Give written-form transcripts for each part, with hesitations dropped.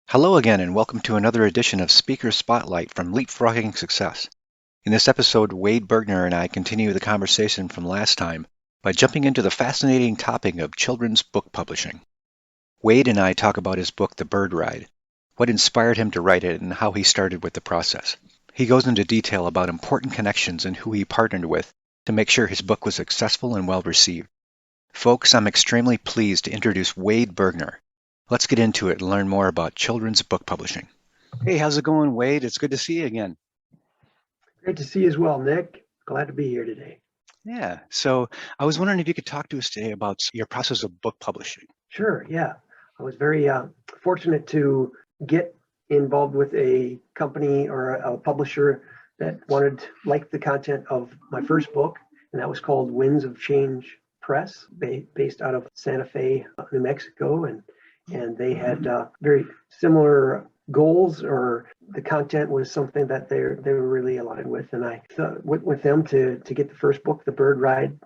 Hello again, and welcome to another edition of Speaker Spotlight from Leapfrogging Success. In this episode, Wade Bergner and I continue the conversation from last time by jumping into the fascinating topic of children's book publishing. Wade and I talk about his book, The Bird Ride, what inspired him to write it, and how he started with the process. He goes into detail about important connections and who he partnered with to make sure his book was successful and well received. Folks, I'm extremely pleased to introduce Wade Bergner. Let's get into it and learn more about children's book publishing. Hey, how's it going, Wade? It's good to see you again. Great to see you as well, Nick. Glad to be here today. Yeah, so I was wondering if you could talk to us today about your process of book publishing. Sure, yeah. I was very fortunate to get involved with a company or a publisher that liked the content of my first book, and that was called Winds of Change Press, based out of Santa Fe, New Mexico, and they had very similar goals, or the content was something that they were really aligned with, and I thought with them to get the first book, The Bird Ride,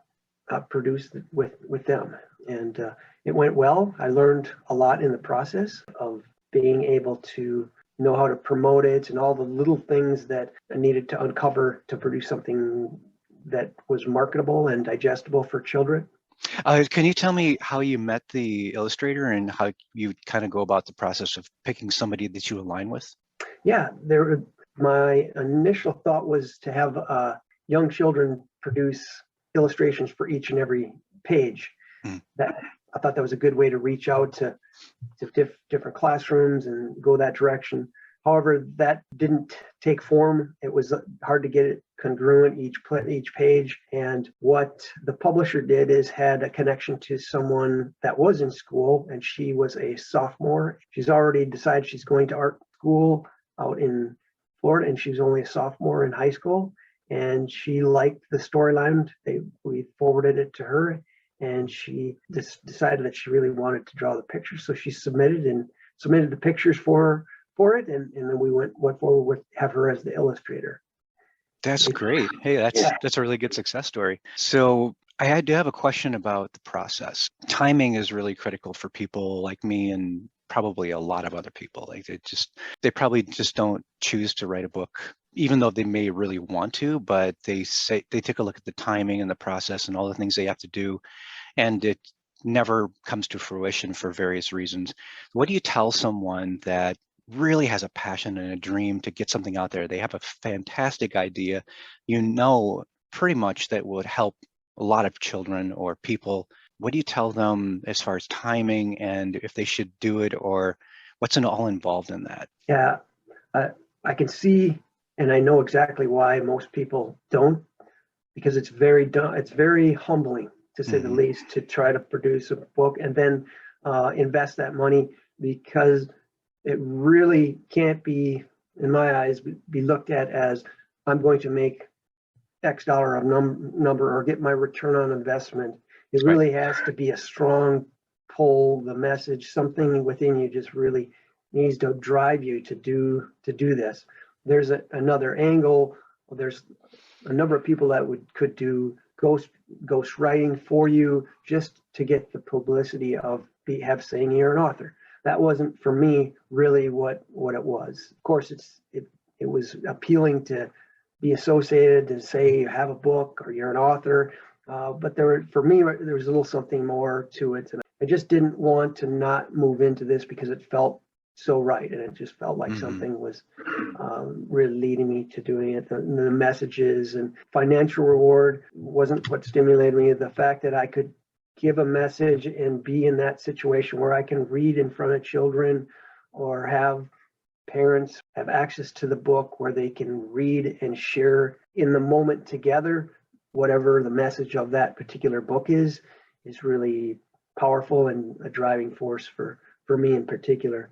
produced with them, and it went well. I learned a lot in the process of being able to know how to promote it and all the little things that I needed to uncover to produce something that was marketable and digestible for children. Can you tell me how you met the illustrator and how you kind of go about the process of picking somebody that you align with? Yeah, my initial thought was to have young children produce illustrations for each and every page. That I thought that was a good way to reach out to different classrooms and go that direction. However, that didn't take form. It was hard to get it congruent each page. And what the publisher did is had a connection to someone that was in school, and she was a sophomore. She's already decided she's going to art school out in Florida, and she's only a sophomore in high school. And she liked the storyline. We forwarded it to her, and she just decided that she really wanted to draw the pictures. So she submitted the pictures for it, and then we went forward with have her as the illustrator. That's great. Hey, that's a really good success story. So I do have a question about the process. Timing is really critical for people like me and probably a lot of other people. Like they probably just don't choose to write a book, even though they may really want to, but they take a look at the timing and the process and all the things they have to do, and it never comes to fruition for various reasons. What do you tell someone that really has a passion and a dream to get something out there? They have a fantastic idea, pretty much that would help a lot of children or people. What do you tell them as far as timing and if they should do it, or what's all involved in that? Yeah, I can see, and I know exactly why most people don't, because it's very humbling, to say the least, to try to produce a book and then invest that money, because it really can't be, in my eyes, be looked at as I'm going to make X dollar of number or get my return on investment. It really has to be a strong pull, the message, something within you just really needs to drive you to do this. There's another angle. There's a number of people that could do ghost writing for you just to get the publicity of saying you're an author. That wasn't for me really what it was. Of course, it was appealing to be associated to say you have a book or you're an author, but for me there was a little something more to it, and I just didn't want to not move into this because it felt so right, and it just felt like something was really leading me to doing it. The messages and financial reward wasn't what stimulated me. The fact that I could give a message and be in that situation where I can read in front of children, or have parents have access to the book where they can read and share in the moment together whatever the message of that particular book is really powerful and a driving force for me in particular.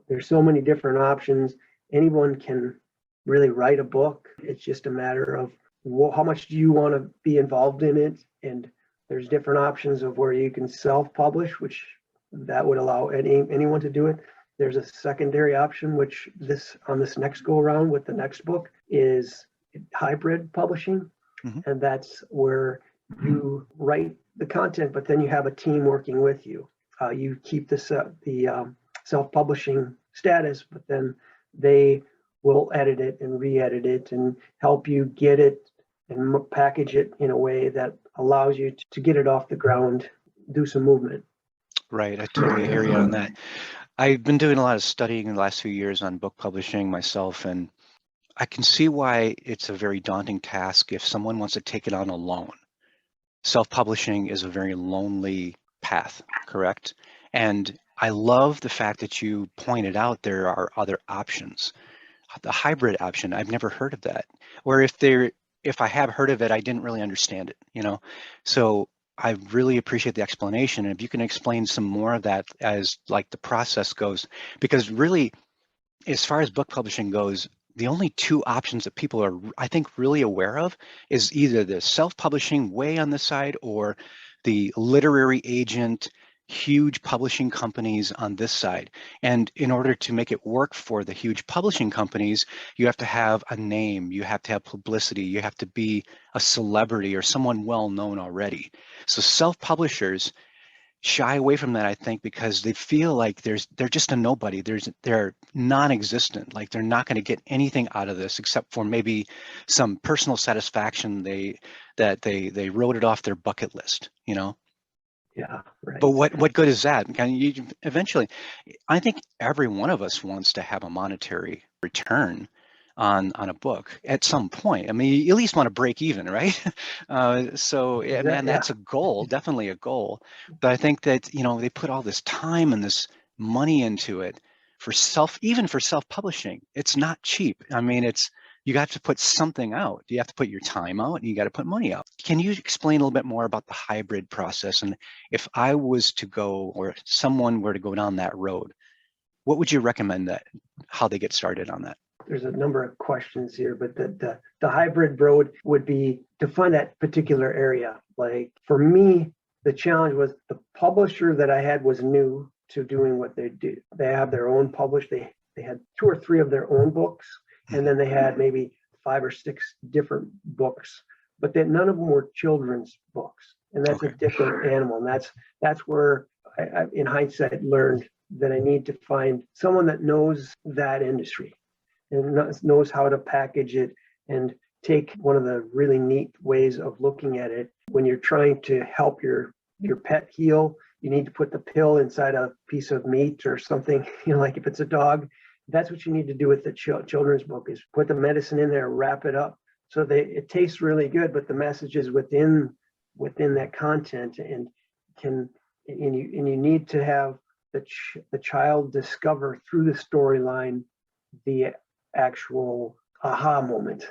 There's so many different options. Anyone can really write a book. It's just a matter of how much do you want to be involved in it, and there's different options of where you can self-publish, which that would allow anyone to do it. There's a secondary option, which on this next go around with the next book is hybrid publishing. And that's where you write the content, but then you have a team working with you. You keep the self-publishing status, but then they will edit it and re-edit it and help you get it and package it in a way that allows you to get it off the ground, do some movement. Right. I totally hear you on that. I've been doing a lot of studying in the last few years on book publishing myself, and I can see why it's a very daunting task if someone wants to take it on alone. Self-publishing is a very lonely path, correct? And I love the fact that you pointed out there are other options. The hybrid option, I've never heard of that. Or if I have heard of it, I didn't really understand it, you know? So I really appreciate the explanation. And if you can explain some more of that as like the process goes, because really, as far as book publishing goes, the only two options that people are, I think, really aware of is either the self-publishing way on this side or the literary agent, huge publishing companies on this side. And in order to make it work for the huge publishing companies, you have to have a name, you have to have publicity, you have to be a celebrity or someone well known already. So self-publishers shy away from that, I think, because they feel like they're just a nobody. They're non-existent. Like they're not going to get anything out of this except for maybe some personal satisfaction. They wrote it off their bucket list, you know. Yeah, right. But what good is that? Can you eventually? I think every one of us wants to have a monetary return on a book at some point. I mean, you at least want to break even, right? So, yeah, man, that's a goal, definitely a goal. But I think that, you know, they put all this time and this money into it even for self-publishing. It's not cheap. I mean, you got to put something out. You have to put your time out and you got to put money out. Can you explain a little bit more about the hybrid process? And if I was to go, or someone were to go down that road, what would you recommend how they get started on that? There's a number of questions here, but the hybrid road would be to find that particular area. Like for me, the challenge was the publisher that I had was new to doing what they do. They have their own published. They had 2 or 3 of their own books, and then they had maybe 5 or 6 different books, but none of them were children's books. And that's a different animal. And that's where I, in hindsight, learned that I need to find someone that knows that industry and knows how to package it and take one of the really neat ways of looking at it. When you're trying to help your pet heal, you need to put the pill inside a piece of meat or something, you know, like if it's a dog, that's what you need to do with the children's book is put the medicine in there, wrap it up. So it tastes really good, but the message is within that content and you need to have the child discover through the storyline the actual aha moment,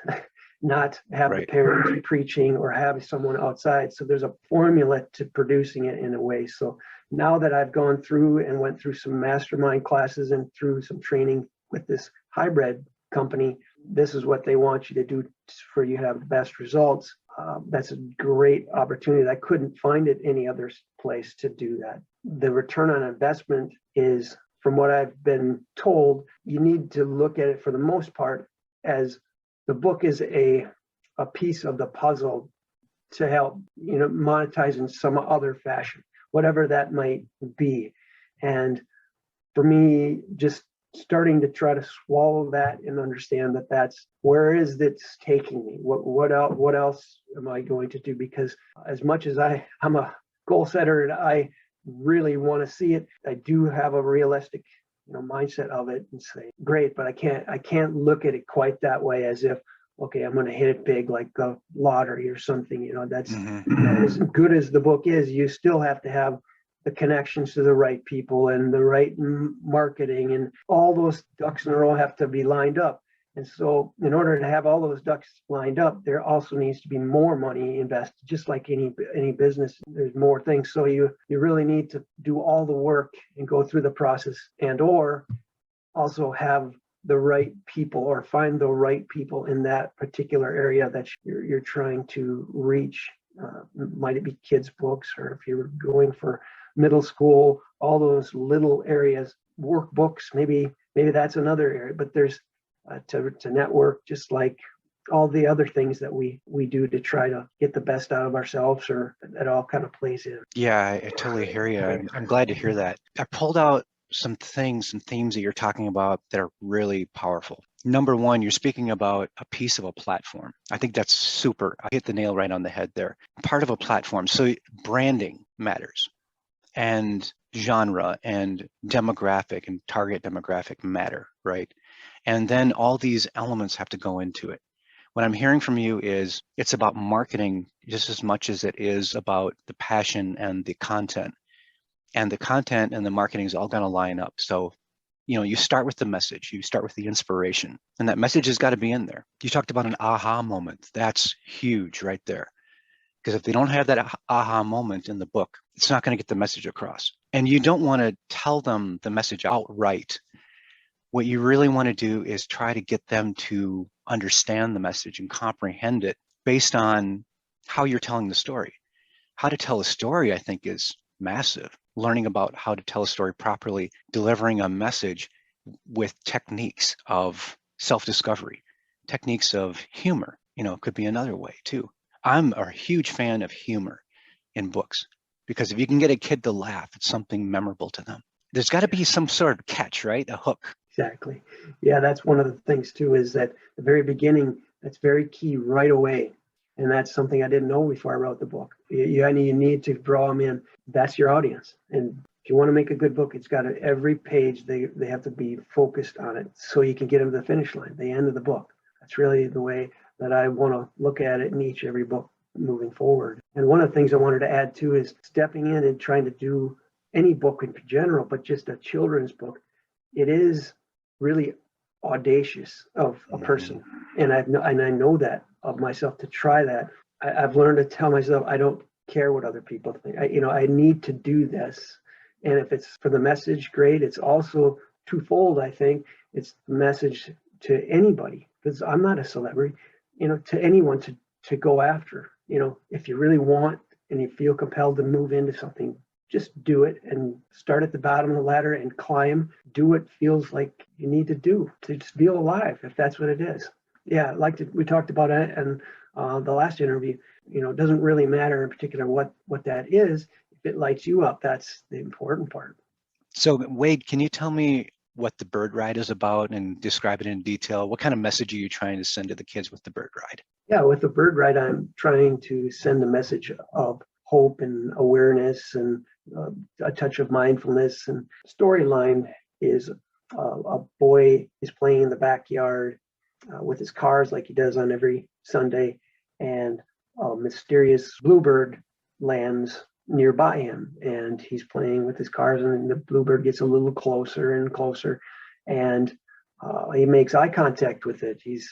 not have the parent preaching or have someone outside. So there's a formula to producing it in a way. So now that I've gone through and went through some mastermind classes and through some training with this hybrid company, this is what they want you to do for you to have the best results. That's a great opportunity. I couldn't find it any other place to do that. The return on investment is, from what I've been told, you need to look at it for the most part as the book is a piece of the puzzle to help, you know, monetize in some other fashion, whatever that might be. And for me, just starting to try to swallow that and understand that that's where is it's taking me. What else am I going to do? Because as much as I'm a goal setter and I really want to see it, I do have a realistic, you know, mindset of it and say, great, but I can't look at it quite that way as if, okay, I'm going to hit it big like the lottery or something. You know, that's as good as the book is, you still have to have the connections to the right people and the right marketing, and all those ducks in a row have to be lined up. And so in order to have all those ducks lined up, there also needs to be more money invested, just like any business. There's more things. So you really need to do all the work and go through the process, and or also have the right people or find the right people in that particular area that you're trying to reach. Might it be kids' books, or if you're going for middle school, all those little areas, workbooks, maybe that's another area. But there's to network, just like all the other things that we do to try to get the best out of ourselves, or that all kind of plays in. Yeah, I totally hear you. I'm glad to hear that. I pulled out some things and themes that you're talking about that are really powerful. Number one, you're speaking about a piece of a platform. I think that's super. I hit the nail right on the head there. Part of a platform. So branding matters, and genre and demographic and target demographic matter, right? And then all these elements have to go into it. What I'm hearing from you is it's about marketing just as much as it is about the passion and the content. And the content and the marketing is all going to line up. So, you start with the message, you start with the inspiration, and that message has got to be in there. You talked about an aha moment. That's huge right there. Because if they don't have that aha moment in the book, it's not going to get the message across. And you don't want to tell them the message outright. What you really want to do is try to get them to understand the message and comprehend it based on how you're telling the story. How to tell a story, I think, is massive. Learning about how to tell a story properly, delivering a message with techniques of self-discovery, techniques of humor, could be another way too. I'm a huge fan of humor in books because if you can get a kid to laugh, it's something memorable to them. There's got to be some sort of catch, right? A hook. Exactly. Yeah, that's one of the things too, is that the very beginning, that's very key right away. And that's something I didn't know before I wrote the book. You need to draw them in. That's your audience. And if you want to make a good book, it's got to, every page, they have to be focused on it so you can get them to the finish line, the end of the book. That's really the way that I want to look at it in every book moving forward. And one of the things I wanted to add too is stepping in and trying to do any book in general, but just a children's book. It is really audacious of a person. And I know that of myself to try that. I've learned to tell myself, I don't care what other people think. I need to do this. And if it's for the message, great. It's also twofold, I think. It's the message to anybody, because I'm not a celebrity, to anyone to go after. If you really want and you feel compelled to move into something, just do it and start at the bottom of the ladder and climb. Do what feels like you need to do to just feel alive, if that's what it is. Yeah, we talked about it in the last interview. It doesn't really matter in particular what that is. If it lights you up, that's the important part. So Wade, can you tell me what the bird ride is about and describe it in detail? What kind of message are you trying to send to the kids with the bird ride? Yeah, with the bird ride, I'm trying to send a message of hope and awareness and a touch of mindfulness. And storyline is a boy is playing in the backyard with his cars like he does on every Sunday, and a mysterious bluebird lands nearby him, and he's playing with his cars, and the bluebird gets a little closer and closer, and he makes eye contact with it. He's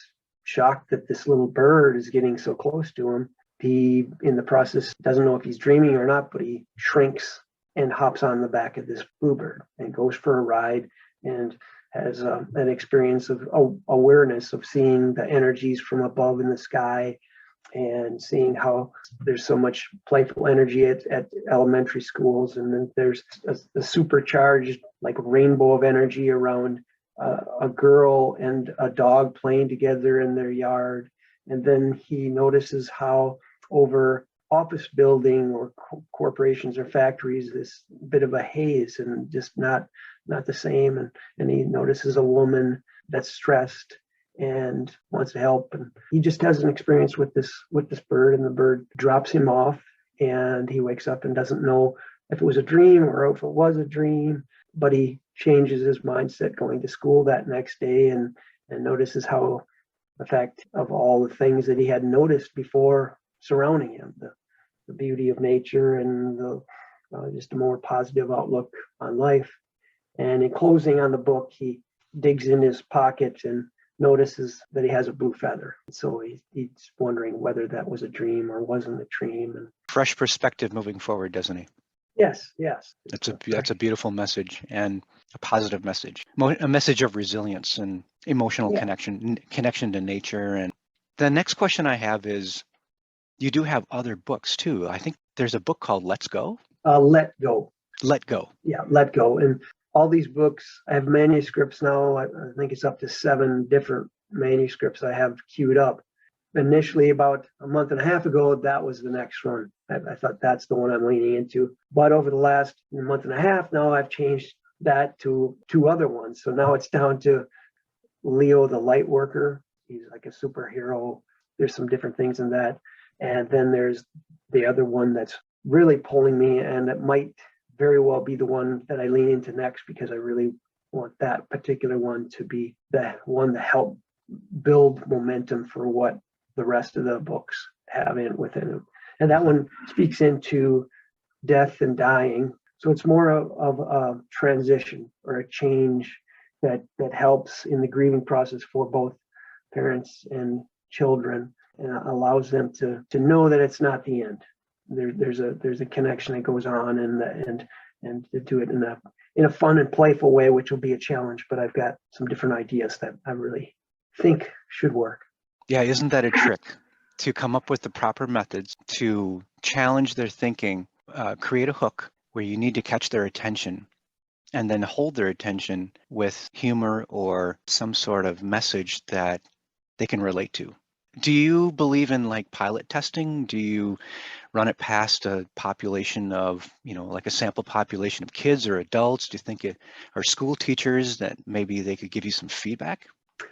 shocked that this little bird is getting so close to him. He, in the process, doesn't know if he's dreaming or not, but he shrinks and hops on the back of this bluebird and goes for a ride and has an experience of awareness of seeing the energies from above in the sky and seeing how there's so much playful energy at elementary schools. And then there's a supercharged like rainbow of energy around a girl and a dog playing together in their yard. And then he notices how over office building or corporations or factories, this bit of a haze and just not the same. And he notices a woman that's stressed and wants to help. And he just has an experience with this bird, and the bird drops him off, and he wakes up and doesn't know if it was a dream or if it was a dream, but he changes his mindset going to school that next day and notices how the fact of all the things that he had noticed before surrounding him, the beauty of nature and just a more positive outlook on life. And in closing on the book, he digs in his pocket and notices that he has a blue feather. So he's wondering whether that was a dream or wasn't a dream. And fresh perspective moving forward, doesn't he? Yes. That's a beautiful message and a positive message, a message of resilience and emotional connection to nature. And the next question I have is, you do have other books too. I think there's a book called Let's Go. Let Go. Let Go. Yeah, Let Go. And all these books, I have manuscripts now. I think it's up to 7 different manuscripts I have queued up. Initially, about a month and a half ago, that was the next one. I thought that's the one I'm leaning into. But over the last month and a half now, I've changed that to two other ones. So now it's down to Leo the light worker. He's like a superhero. There's some different things in that. And then there's the other one that's really pulling me, and it might very well be the one that I lean into next, because I really want that particular one to be the one to help build momentum for what the rest of the books have within it. And that one speaks into death and dying. So it's more of a transition or a change that helps in the grieving process for both parents and children, and allows them to know that it's not the end. There's a connection that goes on, and to do it in a fun and playful way, which will be a challenge. But I've got some different ideas that I really think should work. Yeah, isn't that a trick? To come up with the proper methods to challenge their thinking, create a hook where you need to catch their attention, and then hold their attention with humor or some sort of message that they can relate to. Do you believe in like pilot testing? Do you run it past a population of, like a sample population of kids or adults? Do you think it are school teachers that maybe they could give you some feedback?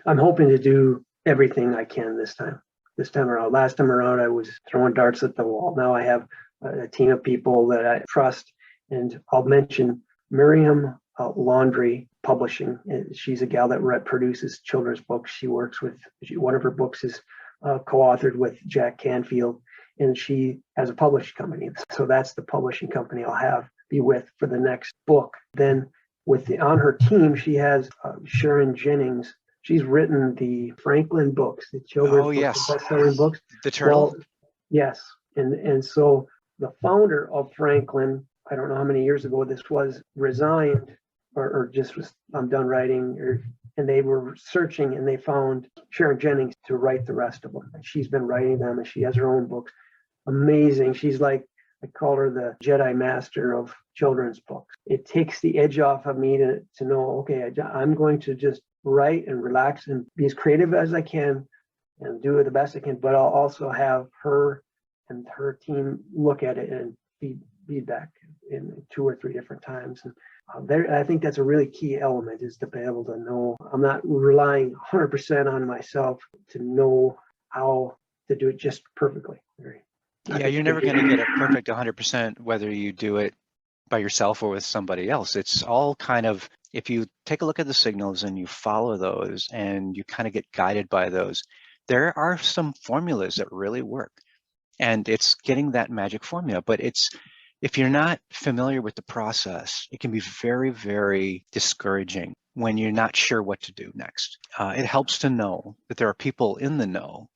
I'm hoping to do everything I can this time around. Last time around, I was throwing darts at the wall. Now I have a team of people that I trust, and I'll mention Miriam Laundrie Publishing. She's a gal that produces children's books. She works with, one of her books is co-authored with Jack Canfield, and she has a publishing company. So that's the publishing company I'll be with for the next book. Then on her team, she has Sharon Jennings. She's written the Franklin books, the children's books, yes. the best-selling books. The Turtle? Well, yes. And so the founder of Franklin, I don't know how many years ago this was, resigned or just was, I'm done writing, and they were searching, and they found Sharon Jennings to write the rest of them. And she's been writing them, and she has her own books. Amazing. She's like, I call her the Jedi Master of children's books. It takes the edge off of me to know, okay, I'm going to just write and relax and be as creative as I can and do it the best I can, but I'll also have her and her team look at it and feedback in 2 or 3 different times. And I think that's a really key element, is to be able to know I'm not relying 100% on myself to know how to do it just perfectly. Yeah, you're never going to get it perfect 100% whether you do it by yourself or with somebody else. It's all kind of, if you take a look at the signals and you follow those and you kind of get guided by those, there are some formulas that really work. And it's getting that magic formula. But if you're not familiar with the process, it can be very, very discouraging when you're not sure what to do next. It helps to know that there are people in the know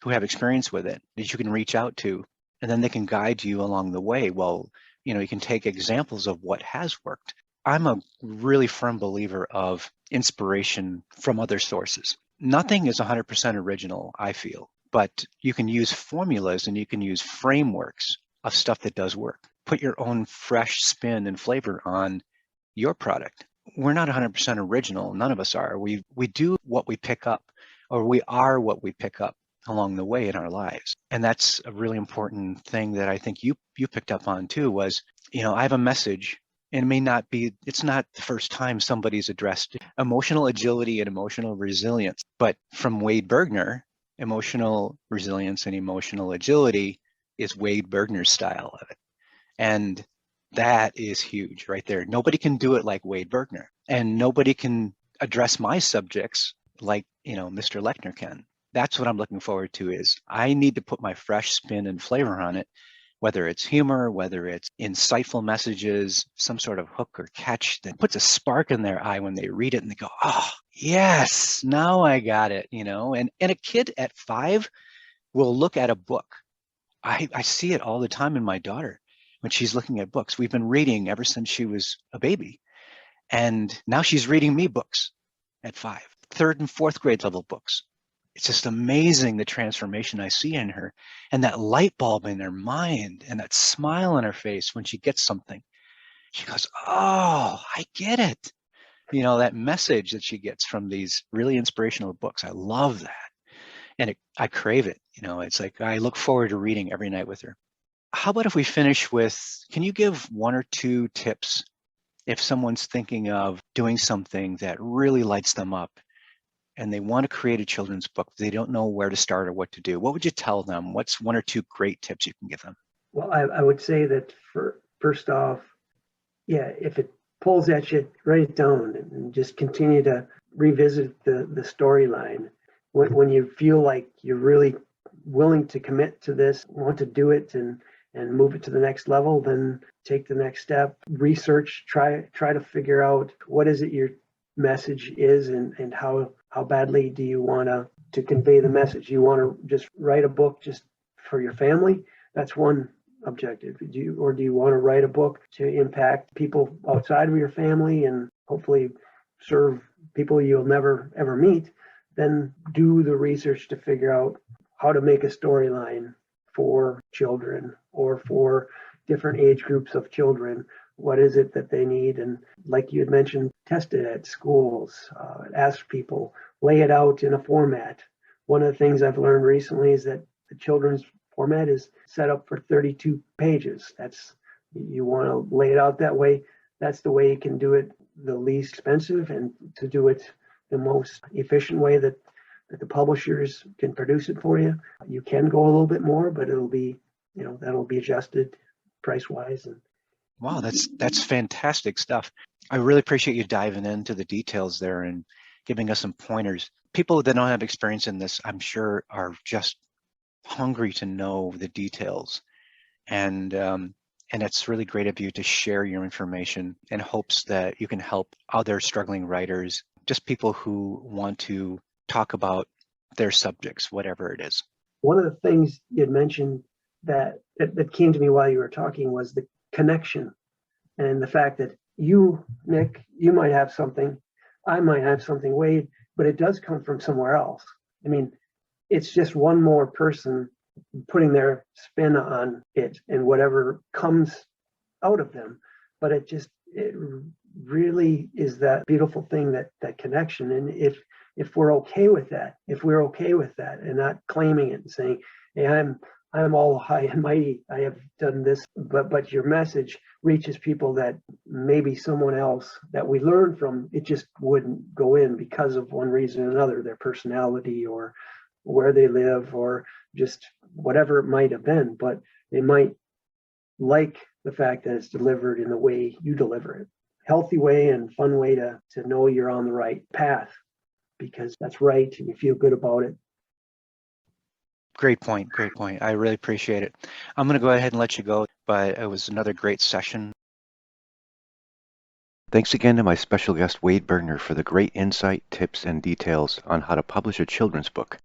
who have experience with it that you can reach out to, and then they can guide you along the way. Well, you can take examples of what has worked. I'm a really firm believer of inspiration from other sources. Nothing is 100% original, I feel, but you can use formulas and you can use frameworks of stuff that does work. Put your own fresh spin and flavor on your product. We're not 100% original. None of us are. We do what we pick up, or we are what we pick up along the way in our lives. And that's a really important thing that I think you picked up on too, was, I have a message, and it's not the first time somebody's addressed emotional agility and emotional resilience, but from Wade Bergner, emotional resilience and emotional agility is Wade Bergner's style of it. And that is huge right there. Nobody can do it like Wade Bergner, and nobody can address my subjects like, Mr. Lechner can. That's what I'm looking forward to, is I need to put my fresh spin and flavor on it, whether it's humor, whether it's insightful messages, some sort of hook or catch that puts a spark in their eye when they read it and they go, oh, yes, now I got it, and a kid at 5 will look at a book. I see it all the time in my daughter when she's looking at books. We've been reading ever since she was a baby, and now she's reading me books at 5, 3rd and 4th grade level books. It's just amazing the transformation I see in her, and that light bulb in her mind and that smile on her face when she gets something. She goes, oh, I get it. That message that she gets from these really inspirational books. I love that. And I crave it. It's like I look forward to reading every night with her. How about if we finish with, can you give 1 or 2 tips if someone's thinking of doing something that really lights them up and they want to create a children's book, they don't know where to start or what to do, what would you tell them? What's one or two great tips you can give them? Well, I would say that first off, yeah, if it pulls at you, write it down and just continue to revisit the storyline. When you feel like you're really willing to commit to this, want to do it and move it to the next level, then take the next step. Research, try to figure out what is it your message is and how badly do you want to convey the message. You want to just write a book just for your family? That's one objective. Do you want to write a book to impact people outside of your family and hopefully serve people you'll never ever meet? Then do the research to figure out how to make a storyline for children or for different age groups of children. What is it that they need? And like you had mentioned, test it at schools, ask people, lay it out in a format. One of the things I've learned recently is that the children's format is set up for 32 pages. You want to lay it out that way. That's the way you can do it the least expensive and to do it the most efficient way that the publishers can produce it for you. You can go a little bit more, but it'll be, that'll be adjusted price wise. And Wow, that's fantastic stuff. I really appreciate you diving into the details there and giving us some pointers. People that don't have experience in this, I'm sure, are just hungry to know the details. And it's really great of you to share your information in hopes that you can help other struggling writers, just people who want to talk about their subjects, whatever it is. One of the things you had mentioned that came to me while you were talking was the connection and the fact that you, Nick, you might have something, I might have something, Wade, but it does come from somewhere else. I mean, it's just one more person putting their spin on it and whatever comes out of them. But it really is that beautiful thing, that connection. And if we're okay with that, and not claiming it and saying, hey, I'm all high and mighty, I have done this, but your message reaches people that maybe someone else that we learn from, it just wouldn't go in because of one reason or another, their personality or where they live or just whatever it might have been, but they might like the fact that it's delivered in the way you deliver it. Healthy way and fun way to know you're on the right path because that's right and you feel good about it. Great point. Great point. I really appreciate it. I'm going to go ahead and let you go, but it was another great session. Thanks again to my special guest, Wade Bergner, for the great insight, tips, and details on how to publish a children's book.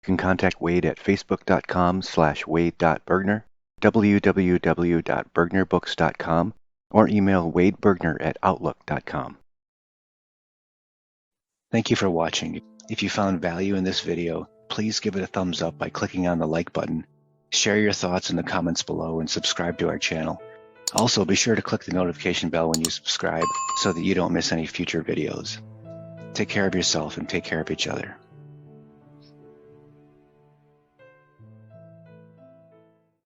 You can contact Wade at facebook.com/wade.bergner, www.bergnerbooks.com, or email wadebergner@outlook.com. Thank you for watching. If you found value in this video, please give it a thumbs up by clicking on the like button. Share your thoughts in the comments below and subscribe to our channel. Also, be sure to click the notification bell when you subscribe so that you don't miss any future videos. Take care of yourself and take care of each other.